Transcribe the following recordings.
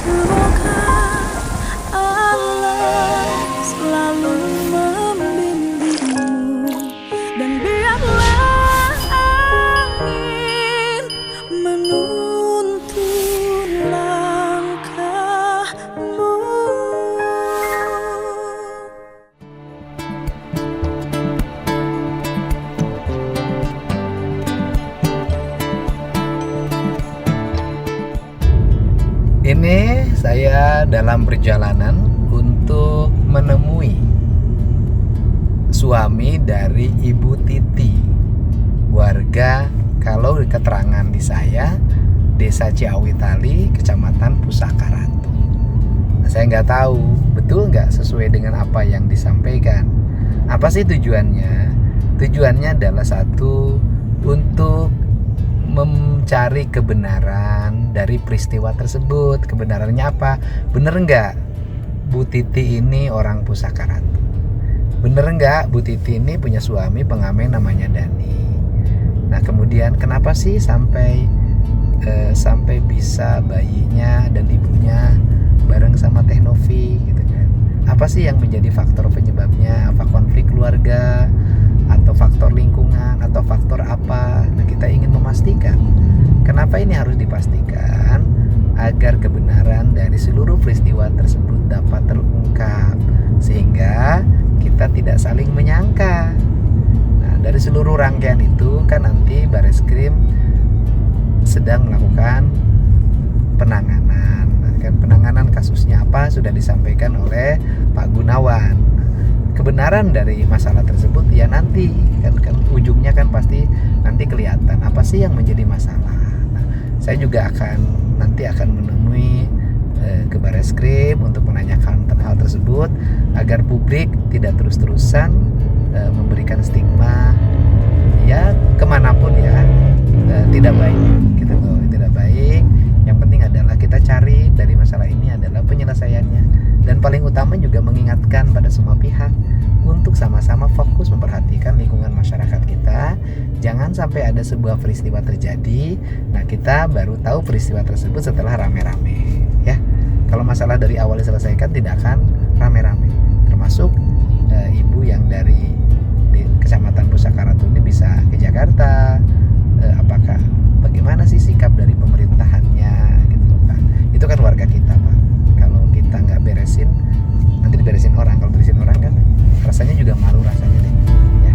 Semoga Allah selalu membimbingmu dan biarlah angin menuntun langkahmu. Ini saya dalam perjalanan untuk menemui suami dari Ibu Titi, warga, kalau keterangan di saya, Desa Ciawitali, Kecamatan Pusaka Ratu. Nah, saya nggak tahu betul nggak sesuai dengan apa yang disampaikan. Apa sih tujuannya? Tujuannya adalah satu, untuk mencari kebenaran dari peristiwa tersebut. Kebenarannya apa? Bener nggak Bu Titi ini orang Pusaka Ratu? Bener nggak Bu Titi ini punya suami pengamen namanya Dani? Nah kemudian kenapa sih sampai bisa bayinya dan ibunya bareng sama Teh Novi gitu kan? Apa sih yang menjadi faktor penyebabnya? Apa konflik keluarga? Atau faktor lingkungan, atau faktor apa? Nah kita ingin memastikan. Kenapa ini harus dipastikan? Agar kebenaran dari seluruh peristiwa tersebut dapat terungkap, sehingga kita tidak saling menyangka. Nah dari seluruh rangkaian itu kan nanti Bareskrim sedang melakukan penanganan. Nah, kan penanganan kasusnya apa sudah disampaikan oleh Pak Gunawan. Kebenaran dari masalah tersebut ya nanti kan ujungnya kan pasti nanti kelihatan apa sih yang menjadi masalah. Nah, saya juga nanti akan menemui ke Bareskrim untuk menanyakan hal tersebut agar publik tidak terus-terusan memberikan stigma ya kemanapun ya tidak baik gitu loh, tidak baik. Yang penting adalah kita cari dari masalah ini adalah penyelesaiannya. Dan paling utama juga mengingatkan pada semua pihak untuk sama-sama fokus memperhatikan lingkungan masyarakat kita. Jangan sampai ada sebuah peristiwa terjadi, nah kita baru tahu peristiwa tersebut setelah rame-rame ya. Kalau masalah dari awal diselesaikan tidak akan rame-rame. Termasuk ibu yang dari di Kecamatan Pusaka Ratu ini bisa ke Jakarta. Apakah bagaimana sih sikap dari pemerintahannya gitu loh Pak. Itu kan warga kita Pak. Kalau kita nggak beresin, nanti diberesin orang. Kalau beresin orang kan rasanya juga malu rasanya deh ya.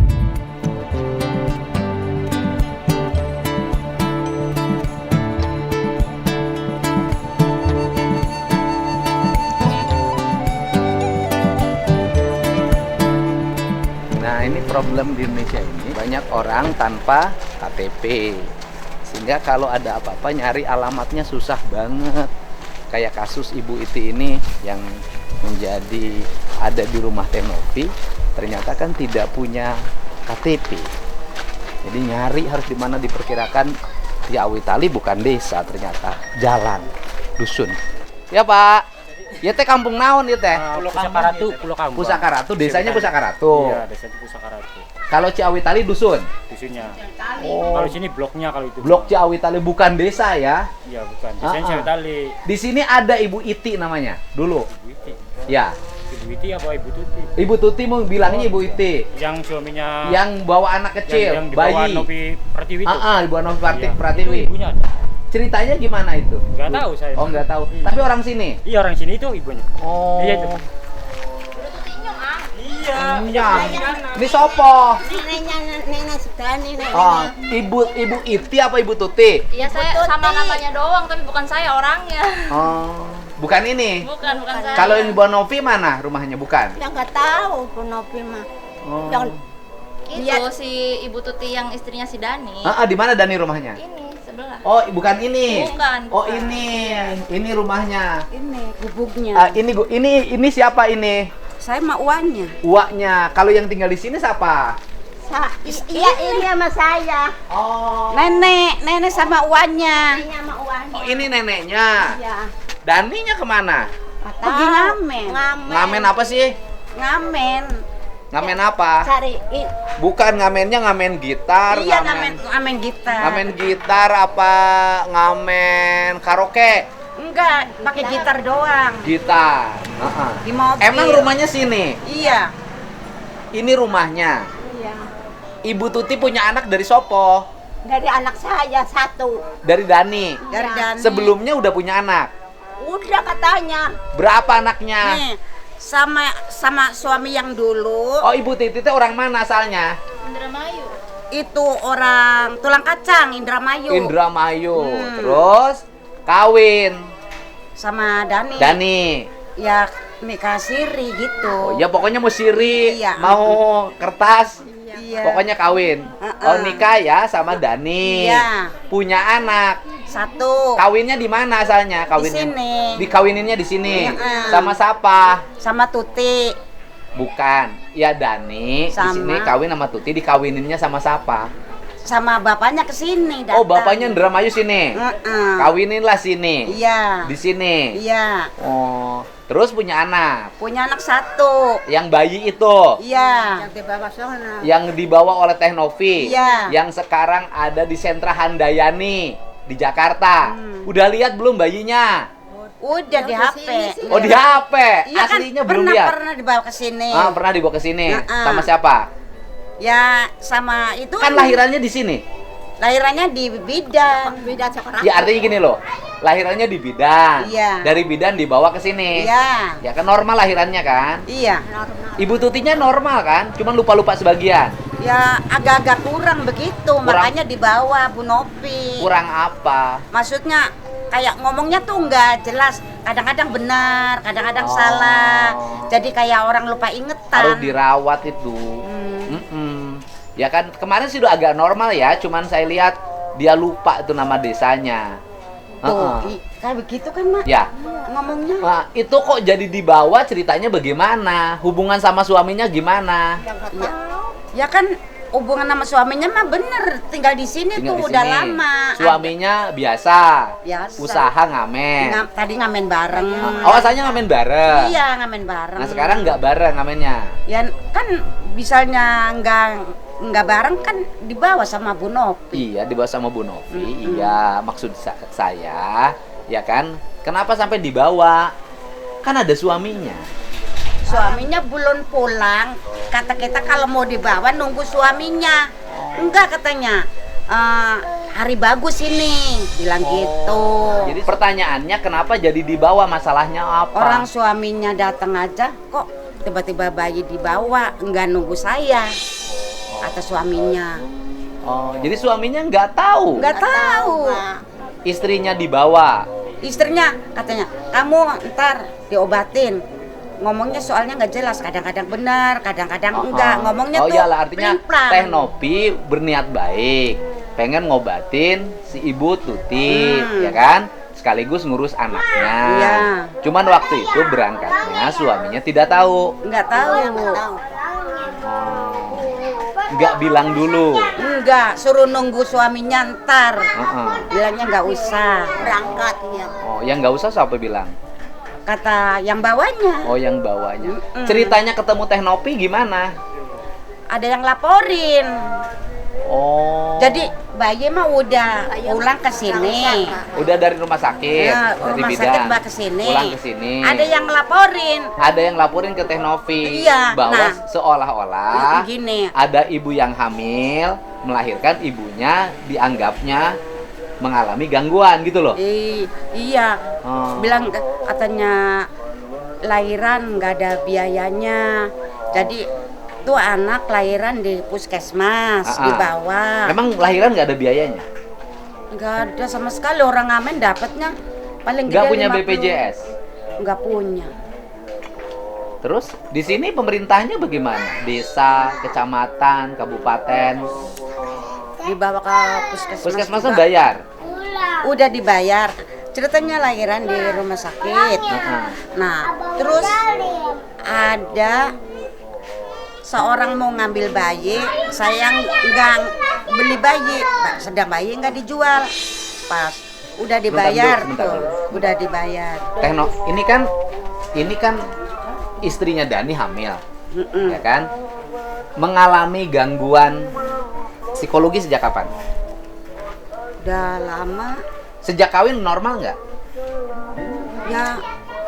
Nah ini problem di Indonesia ini, banyak orang tanpa KTP, sehingga kalau ada apa-apa nyari alamatnya susah banget. Kayak kasus Ibu Iti ini yang menjadi ada di rumah Teh Novi, ternyata kan tidak punya KTP. Jadi nyari harus di mana, diperkirakan Ciawitali bukan desa, ternyata jalan, dusun. Ya Pak, ya teh kampung naon ya teh? Pusaka Ratu, Pulau Kambang. Pusaka Ratu, desanya Pusaka Ratu. Iya, desanya Pusaka Ratu. Kalau Ciawitali dusun. Dusunnya. Oh. Kalau sini bloknya kalau itu. Blok Ciawitali bukan desa ya? Iya, bukan. Desanya Ciawitali. Di sini ada Ibu Iti namanya dulu. Ibu Iti. Ya. Ibu Iti apa Ibu Tuti? Ibu Tuti mau bilangnya Ibu Iti. Yang suaminya Yang bawa anak kecil, yang dibawa bayi. Novi Pratiwi itu. Dibawa Novi Iya, Pratiwi. itu ibunya ada. Ceritanya gimana itu? Nggak tahu saya. Oh, nggak tahu. Iya. Tapi orang sini. Iya, orang sini itu ibunya. Oh. Iya itu. Iya. Ini sopo? Nenek Sudani, Oh, Ibu Iti apa Ibu Tuti? Iya, saya sama namanya doang, tapi bukan saya orangnya. Oh, bukan ini. Bukan saya. Kalau yang Ibu Novi mana rumahnya? Bukan. yang nggak tahu Bu Novi mah. Oh. Yang Itu si Ibu Tuti yang istrinya si Dani. Di mana Dani rumahnya? Ini sebelah. Oh, bukan ini. Bukan. Oh, ini. Ini rumahnya. ini gubuknya. Ini siapa ini? Saya mah uannya. Uaknya. Kalau yang tinggal di sini siapa? Iya ini sama saya. Oh. Nenek sama uannya. Ini sama Oh, uannya. ini neneknya. Iya. Daninya kemana? Pergi ngamen. Ngamen apa sih? Ngamen. Ngamen apa? Cari Bukan ngamennya ngamen gitar, iya ngamen gitar. Ngamen gitar apa ngamen karaoke? Enggak, pakai gitar doang. Gitar. Heeh. Di mobil. Emang rumahnya sini? Iya. Ini rumahnya. Iya. Ibu Tuti punya anak dari Sopo? Dari anak saya satu. Dari Dani. Dari Dani. Sebelumnya udah punya anak. Udah katanya. Berapa anaknya? Nih, sama suami yang dulu Oh, Ibu Titi itu orang mana asalnya? Indramayu. itu orang Tulang Kacang, Indramayu. Indramayu. Terus kawin Sama Dani. Dani. Ya nikah siri gitu. Oh, ya pokoknya mau siri, Iya. mau kertas. Iya. Pokoknya kawin. Oh, nikah ya sama Dani. Iya. Punya anak. Satu. Kawinnya di mana asalnya? Kawinnya Di sini. Dikawininnya di sini. Iya. Sama siapa? Sama Tuti. Bukan. Ya Dani di Sama. sini kawin sama Tuti, dikawininnya sama siapa? Sama bapaknya ke sini Oh, datang. bapaknya Indramayu sini. Kawininlah sini. Iya. Di sini. Iya. Oh, terus punya anak. Punya anak satu. Yang bayi itu. Iya. Yang dibawa sana. Yang dibawa oleh Teh Novi. Iya. Yang sekarang ada di Sentra Handayani di Jakarta. Udah lihat belum bayinya? Udah di HP. Oh, di HP. Iya kan, Aslinya belum lihat. pernah dibawa ke sini. Ah, pernah dibawa ke sini. Heeh. Sama siapa? Ya sama itu Kan lahirannya di sini. lahirannya di Bidan. Bidan sekarang. Ya artinya gini loh. Lahirannya di Bidan. Iya. Dari Bidan dibawa ke sini. Iya. Ya kan normal lahirannya kan? Iya. Ibu Tutinya normal kan? Cuman lupa-lupa sebagian. Ya agak-agak kurang begitu, makanya dibawa Bu Novi. Kurang apa? Maksudnya kayak ngomongnya tuh nggak jelas, kadang-kadang benar, kadang-kadang salah. Jadi kayak orang lupa Harus ingetan. dirawat itu. Ya kan kemarin sih udah agak normal ya, cuman saya lihat dia lupa itu nama desanya. Tuh, Heeh. kayak begitu kan, Mak? Ya. Ngomongnya. Nah, itu kok jadi dibawa ceritanya bagaimana? Hubungan sama suaminya gimana? Ya kan hubungan sama suaminya mah bener, tinggal di sini Tinggal tuh di udah sini. lama. Suaminya biasa. Biasa. Usaha ngamen. Tadi ngamen bareng. Oh, asalnya ngamen bareng. Iya, ngamen bareng. Nah, sekarang nggak bareng ngamennya. Ya kan misalnya nggak bareng kan dibawa sama Bu Novi. Iya, dibawa sama Bu Novi. Iya, maksud saya, ya kan? Kenapa sampai dibawa? Kan ada suaminya. Suaminya belum pulang. Kata kita kalau mau dibawa nunggu suaminya. Enggak katanya. Hari bagus ini, bilang gitu. Jadi pertanyaannya kenapa jadi dibawa? Masalahnya apa? Orang suaminya datang aja kok tiba-tiba bayi dibawa, enggak nunggu saya. Kata suaminya. Oh, jadi suaminya nggak tahu. Enggak tahu. Istrinya dibawa. Istrinya katanya, "Kamu ntar diobatin." Ngomongnya soalnya nggak jelas, kadang-kadang benar, kadang-kadang enggak. Ngomongnya Oh tuh iyalah, artinya pelin-pelan. Teh Novi berniat baik, pengen ngobatin si Ibu Tuti, ya kan? Sekaligus ngurus anaknya. Iya. Cuman waktu itu berangkatnya suaminya tidak tahu. Nggak tahu. Nggak bilang dulu. Enggak, suruh nunggu suaminya ntar. Heeh. Bilangnya nggak usah. Berangkat ya. Oh, yang nggak usah siapa bilang? Kata yang bawanya. Oh, yang bawanya. Ceritanya ketemu Teh Novi gimana? Ada yang laporin. Oh. Jadi bayi mah udah pulang ke sini. Udah dari rumah sakit, Ya, dari rumah bidan. sakit mbak ke sini. Pulang ke sini. Ada yang laporin. Ada yang laporin ke Teh Novi Iya, bahwa nah. seolah-olah Gini. ada ibu yang hamil melahirkan, ibunya dianggapnya mengalami gangguan gitu loh. Iya. Oh. Bilang katanya lahiran nggak ada biayanya. Jadi tuh anak lahiran di puskesmas dibawa. Memang lahiran nggak ada biayanya? Nggak ada sama sekali, orang ngamen dapatnya paling Nggak gede punya 50. BPJS? Nggak punya. Terus di sini pemerintahnya bagaimana? Desa, kecamatan, kabupaten, Dibawa ke puskesmas. puskesmasnya juga. bayar? Udah dibayar. Ceritanya lahiran di rumah sakit. Nah, terus ada seorang mau ngambil bayi, saya nggak beli bayi, sedang bayi nggak dijual. Pas udah dibayar Bentar tuh, dulu. udah dibayar. Tekno, ini kan istrinya Dani hamil, ya kan? Mengalami gangguan psikologi sejak kapan? Udah lama, Sejak kawin normal nggak? Ya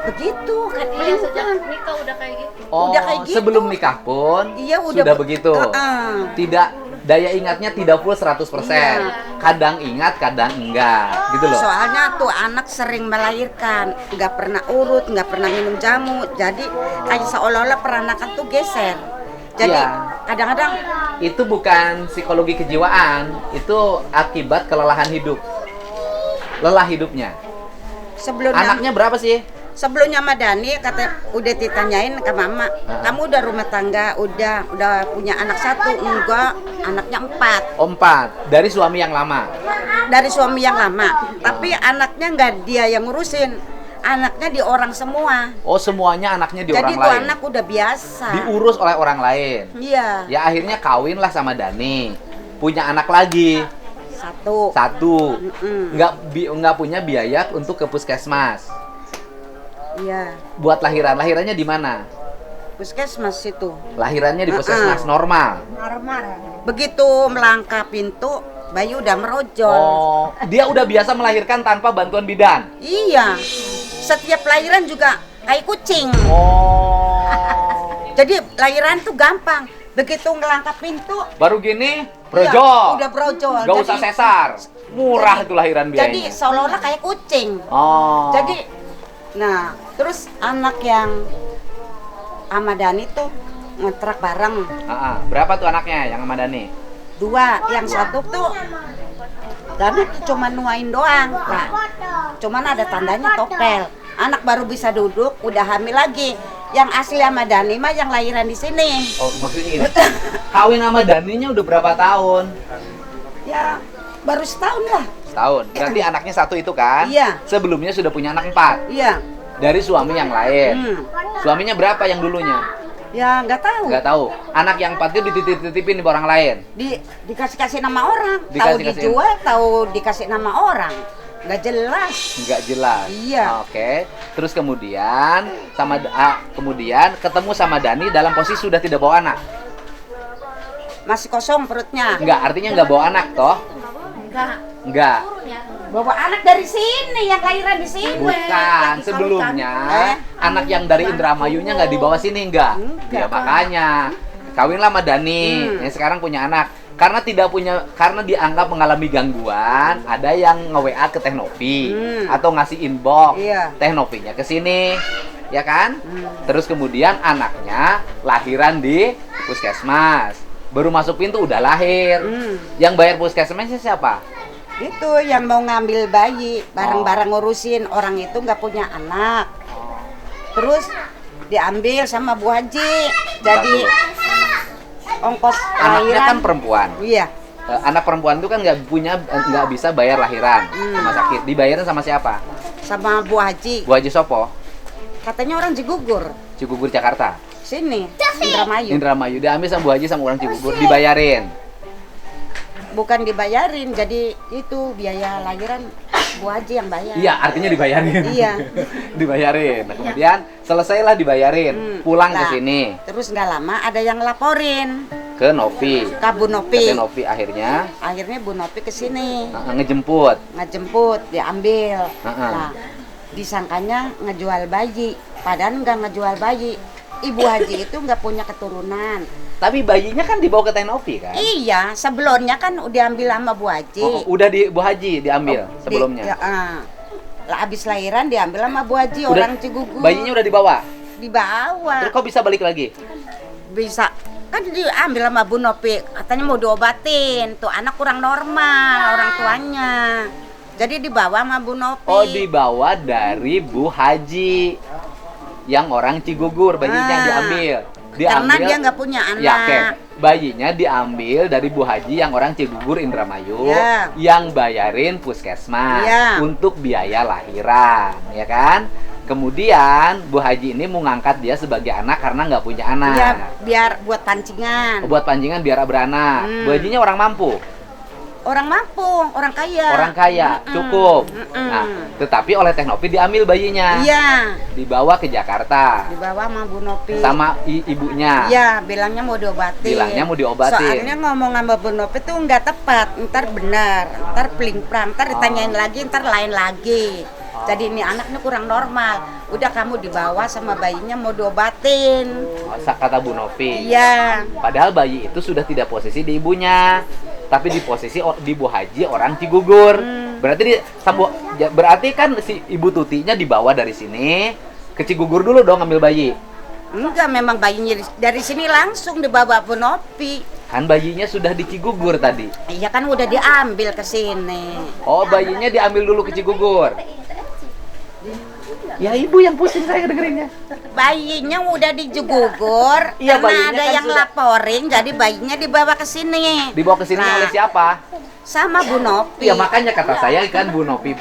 begitu kan Iya, sejak nikah udah kayak gitu. Oh, Udah kayak gitu. sebelum nikah pun Iya, udah sudah begitu. Heeh. Tidak, daya ingatnya tidak full 100%. Iya. Kadang ingat, kadang enggak. Gitu loh. Soalnya tuh anak sering melahirkan, nggak pernah urut, nggak pernah minum jamu, jadi kayak seolah-olah peranakan tuh geser. Jadi Iya. kadang-kadang Itu bukan psikologi kejiwaan, itu akibat kelelahan hidup. Lelah hidupnya. Anaknya berapa sih? sebelumnya Madani kata udah ditanyain ke mama, kamu udah rumah tangga, udah punya anak satu, enggak, anaknya 4 Oh, 4. Dari suami yang lama. dari suami yang lama, tapi anaknya nggak dia yang ngurusin, anaknya di orang semua. Oh, semuanya anaknya di Jadi orang tuh lain. anak udah biasa. Diurus oleh orang lain. Iya. Ya akhirnya kawinlah sama Dani. Punya anak lagi. Satu. Mm-mm. Nggak punya biaya untuk ke puskesmas. Iya. Buat lahiran. Lahirannya di mana? Puskesmas itu. Lahirannya di puskesmas normal. Begitu melangkah pintu, bayi udah merojol. Oh, dia udah biasa melahirkan tanpa bantuan bidan. Iya. Setiap lahiran juga kayak kucing. Oh. Jadi lahiran tuh gampang. Begitu ngelangkah pintu, Baru gini, iya, brojol. udah brojol. Gak usah sesar. Murah itu lahiran Jadi biayanya. seolah-olah kayak kucing. Oh. Jadi, nah, terus anak yang sama Dani tuh ngontrak bareng. Berapa tuh anaknya yang sama Dani? 2, yang satu tuh Dani cuma nuain doang. Nah, cuman ada tandanya topel. Anak baru bisa duduk, udah hamil lagi. Yang asli sama Dani mah yang lahiran di sini. Oh, maksudnya gini. Kawin sama Daninya udah berapa tahun? Ya, baru setahun lah. Setahun. Berarti anaknya satu itu kan? Iya. Sebelumnya sudah punya anak 4 Iya. dari suami yang lain. Suaminya berapa yang dulunya? Ya nggak tahu. Nggak tahu. Anak yang 4 itu dititip-titipin di orang lain. Dikasih nama orang. Tahu Dikasih-kasihin. dijual, tahu dikasih nama orang. Nggak jelas. Nggak jelas. Iya. Oke. Terus kemudian kemudian ketemu sama Dani dalam posisi sudah tidak bawa anak. Masih kosong perutnya. Nggak, artinya nggak bawa anak toh? Enggak. Nggak. Bawa anak dari sini, yang lahiran di sini. Bukan, sebelumnya Eh? anak yang dari Indramayunya nggak dibawa sini nggak? Enggak. Ya makanya kawinlah sama Dani yang sekarang punya anak. Karena dianggap mengalami gangguan, ada yang nge-WA ke Teh Novi atau ngasih inbox Iya. Teh Novinya ke sini, ya kan? Terus kemudian anaknya lahiran di puskesmas. Baru masuk pintu udah lahir. Yang bayar puskesmasnya siapa? Itu yang mau ngambil bayi, bareng-bareng ngurusin, orang itu nggak punya anak. Terus diambil sama Bu Haji. Jadi ongkos Anaknya lahiran. kan perempuan. Iya. Anak perempuan itu kan nggak bisa bayar lahiran rumah sakit. Dibayarin sama siapa? Sama Bu Haji. Bu Haji Sopo, Katanya orang Cigugur. Cigugur Jakarta. Sini, Indramayu. Indramayu diambil sama Bu Haji sama orang Cigugur, dibayarin. Bukan dibayarin, jadi itu biaya lahiran Bu Haji yang bayar. Iya, artinya dibayarin. Iya. Dibayarin. Nah, kemudian selesailah dibayarin, pulang ke Nah, sini Terus nggak lama ada yang laporin ke Novi. ke Bu Novi. Ke Novi akhirnya Akhirnya Bu Novi ke sini. ngejemput. Ngejemput, diambil. Heeh. Nah, disangkanya ngejual bayi, padahal nggak ngejual bayi. Ibu Haji itu nggak punya keturunan. Tapi bayinya kan dibawa ke Teh Novi kan? Iya, sebelumnya kan diambil sama Bu Haji. Udah di Bu Haji diambil Di- sebelumnya. ya, lah abis lahiran diambil sama Bu Haji, Udah- orang Cigugur. Bayinya udah dibawa. Dibawa. Terus kok bisa balik lagi? Bisa kan diambil sama Bu Novi, katanya mau diobatin. Tuh anak kurang normal orang tuanya. Jadi dibawa sama Bu Novi. Oh, dibawa dari Bu Haji yang orang Cigugur, bayinya yang diambil. Karena dia nggak punya anak. Ya, oke. Bayinya diambil dari Bu Haji yang orang Cigugur Indramayu, Ya. yang bayarin puskesmas Ya. untuk biaya lahiran, ya kan? Kemudian Bu Haji ini mau ngangkat dia sebagai anak karena nggak punya anak. Ya, biar buat pancingan. Buat pancingan biar beranak. Bu Hajinya orang mampu. Orang mampu, orang kaya. Orang kaya, cukup. Nah, tetapi oleh Teh Novi diambil bayinya. Iya, Dibawa ke Jakarta dibawa sama Bu Novi. sama ibunya. Iya, bilangnya mau diobatin. Bilangnya mau diobatin. Soalnya ngomong sama Bu Novi tuh nggak tepat. Ntar benar, ntar peling-pelang, ntar ditanyain lagi, ntar lain lagi. Jadi ini anaknya kurang normal. Udah kamu dibawa sama bayinya mau diobatin. Kata Bu Novi. Iya. Padahal bayi itu sudah tidak posisi di ibunya, tapi di posisi di Bu Haji orang Cigugur. Berarti kan si Ibu Tutinya dibawa dari sini ke Cigugur dulu dong ngambil bayi. Enggak, memang bayinya dari sini langsung dibawa Bu Novi. Kan bayinya sudah di Cigugur tadi. Iya kan udah diambil ke sini. Oh, bayinya diambil dulu ke Cigugur. Ya ibu yang pusing saya dengerinnya. Bayinya udah digugur, Iya, karena bayinya ada kan yang sudah- laporin, jadi bayinya dibawa ke sini. Dibawa ke sini Nah, oleh siapa? sama Bu Novi. Ya makanya kata saya kan Bu Novi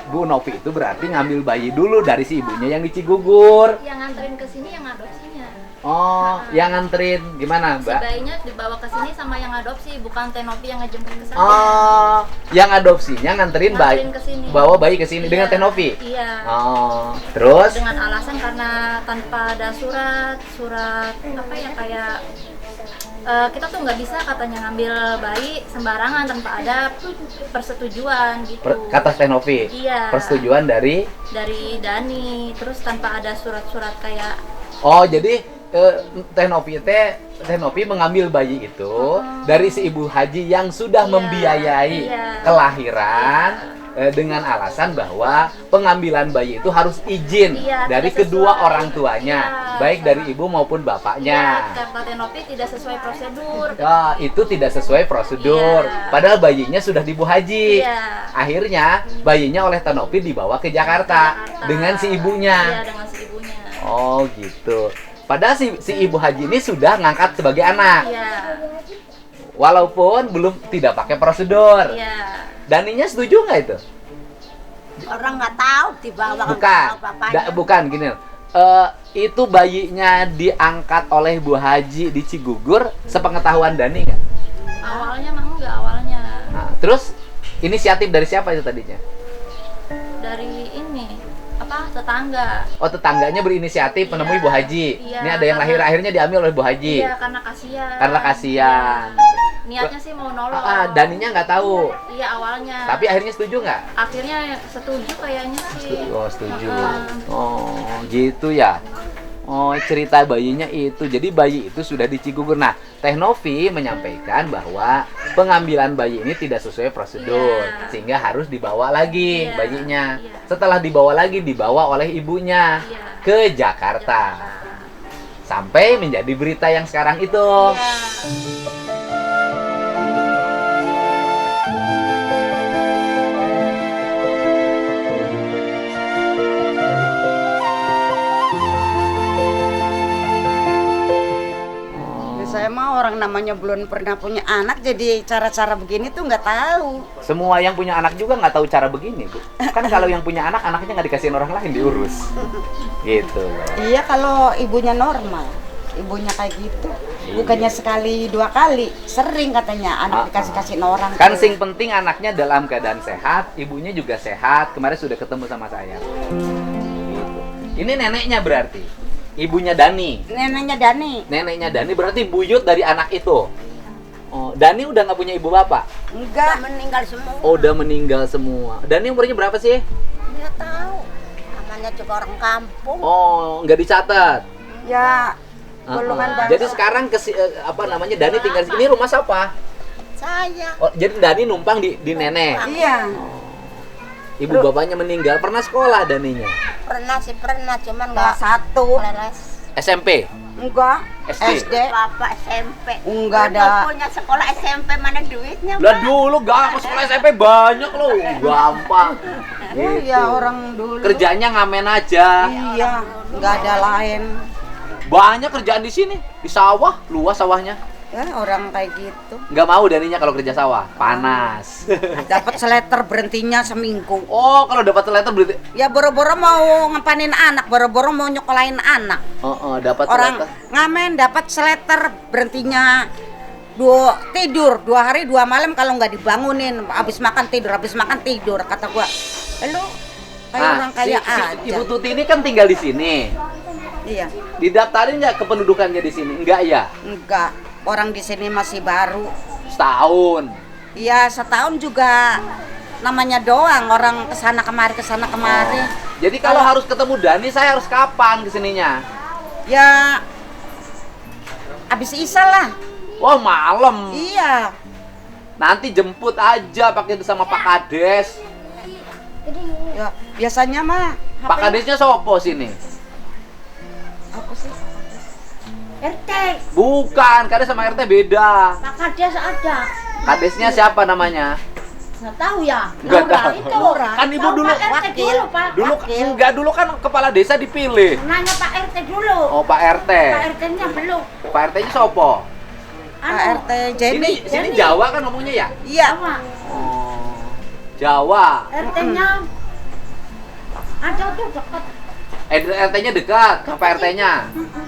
itu berarti ngambil bayi dulu dari si ibunya yang di Cigugur. Yang nganterin ke sini yang adopsinya. Oh, yang nganterin gimana, Si Mbak? bayinya dibawa ke sini sama yang adopsi, bukan Tenopi yang ngejemput ke sana. Oh, yang adopsinya nganterin bayi, Nganterin ke sini. bawa bayi ke sini dengan Iya, Tenovi. Iya. Oh, terus? Dengan alasan karena tanpa ada surat apa ya, kayak kita tuh nggak bisa katanya ngambil bayi sembarangan tanpa ada persetujuan gitu. Kata Tenovi. Iya. Persetujuan dari? Dari Dani, terus tanpa ada surat-surat kayak Oh, jadi Tenovi mengambil bayi itu dari si Ibu Haji yang sudah Iya, membiayai iya. kelahiran dengan alasan bahwa pengambilan bayi itu harus izin Iya, dari tidak kedua sesuai. orang tuanya, Iya. baik dari ibu maupun bapaknya. kata Tenopi tidak sesuai prosedur. Ya, itu tidak sesuai prosedur. Iya. Padahal bayinya sudah di Bu Haji. Iya. Akhirnya bayinya oleh Tenovi dibawa ke Jakarta dengan si ibunya. Iya, dengan si ibunya. Oh, gitu. Padahal si Ibu Haji ini sudah ngangkat sebagai anak. Iya. Walaupun belum tidak pakai prosedur. Iya. Daninya setuju nggak itu? Orang nggak tahu dibawa Bukan gini. Itu bayinya diangkat oleh Bu Haji di Cigugur, sepengetahuan Dani nggak? Awalnya mah enggak, awalnya Nah, terus inisiatif dari siapa itu tadinya? dari ini tetangga. Oh, tetangganya berinisiatif menemui Bu Haji. Iya, Ini ada yang lahir karena- akhirnya diambil oleh Bu Haji. Iya, karena kasihan. Karena kasihan. Niatnya sih mau nolong. Daninya nggak tahu. Iya, awalnya. Tapi akhirnya setuju nggak? akhirnya setuju kayaknya sih. Oh, setuju. Heeh. Oh, gitu ya. Oh, cerita bayinya itu. Jadi bayi itu sudah di Cigugur. Nah, Teh Novi menyampaikan bahwa pengambilan bayi ini tidak sesuai prosedur, Iya. sehingga harus dibawa lagi Iya, bayinya. iya. Setelah dibawa lagi, dibawa oleh ibunya Iya. ke Jakarta. Sampai menjadi berita yang sekarang itu. Iya. Saya mah orang namanya belum pernah punya anak, jadi cara-cara begini tuh nggak tahu. Semua yang punya anak juga nggak tahu cara begini, Bu. Kan kalau yang punya anak, anaknya nggak dikasihin orang lain, diurus. Gitu loh. Iya kalau ibunya normal, ibunya kayak gitu. Bukannya sekali dua kali, sering katanya anak dikasih-kasihin orang. Kan tuh. sing penting anaknya dalam keadaan sehat, ibunya juga sehat. Kemarin sudah ketemu sama saya. Gitu. Ini neneknya berarti. Ibunya Dani. Neneknya Dani. Neneknya Dani berarti buyut dari anak itu. Oh, Dani udah nggak punya ibu bapak? Enggak, meninggal semua. Oh, udah meninggal semua. Dani umurnya berapa sih? Nggak tahu. Namanya juga orang kampung. Oh, nggak dicatat. Ya, golongan darah. Jadi sekarang Dani tinggal di sini. Rumah siapa? Saya. Oh, jadi Dani numpang di nenek. Iya. Ibu bapaknya meninggal. Pernah sekolah Daninya? Pernah, cuman Kelas 1. les. SMP. Enggak. SD. SD. Bapak SMP. Enggak Bapak ada. punya sekolah SMP, mana duitnya? Lah dulu gampang sekolah SMP banyak loh. Gampang. Oh Gitu. ya orang dulu. Kerjanya ngamen aja. Iya, enggak ada lain. Banyak kerjaan di sini. Di sawah, luas sawahnya. Ya orang kayak gitu. Nggak mau Daninya kalau kerja sawah. Panas. Dapat seleter berhentinya seminggu. Oh, kalau dapat letter berarti Ya boro-boro mau ngepanin anak, boro-boro mau nyokolain anak. dapat Orang letter. ngamen dapat seleter berhentinya tidur 2 hari 2 malam kalau nggak dibangunin, habis makan tidur kata gua. Lu kayak orang kaya aja. Ibu Tuti ini kan tinggal di sini. Iya, Didaftarin nggak kependudukannya di sini? Enggak ya? enggak. Orang di sini masih baru. Setahun. Iya, setahun juga namanya doang orang kesana kemari Jadi kalau harus ketemu Dani, saya harus kapan kesininya? ya abis Isya lah. Wah, malam. Iya. Nanti jemput aja pakai sama Pak Kades. Ya biasanya mah Pak Kadesnya sopo sini? apa sih? RT, Bukan, Kades sama RT beda. Pak Kades ada. Kadesnya siapa namanya? Nggak tahu ya. Nggak tahu. Itu. Kan ibu dulu Pak RT dulu, Pak. enggak dulu kan kepala desa dipilih. Nanya Pak RT dulu. Oh, Pak RT. Pak RT-nya belum. Pak RT-nya sopo? Pak RT Jenny. Sini Jawa kan ngomongnya ya? Iya. Sama. Oh. Jawa. RT-nya ada tuh dekat. RT-nya dekat sama Pak RT-nya.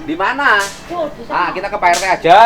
Di mana? Tuh, di Ah, sana. kita ke Pak RT aja.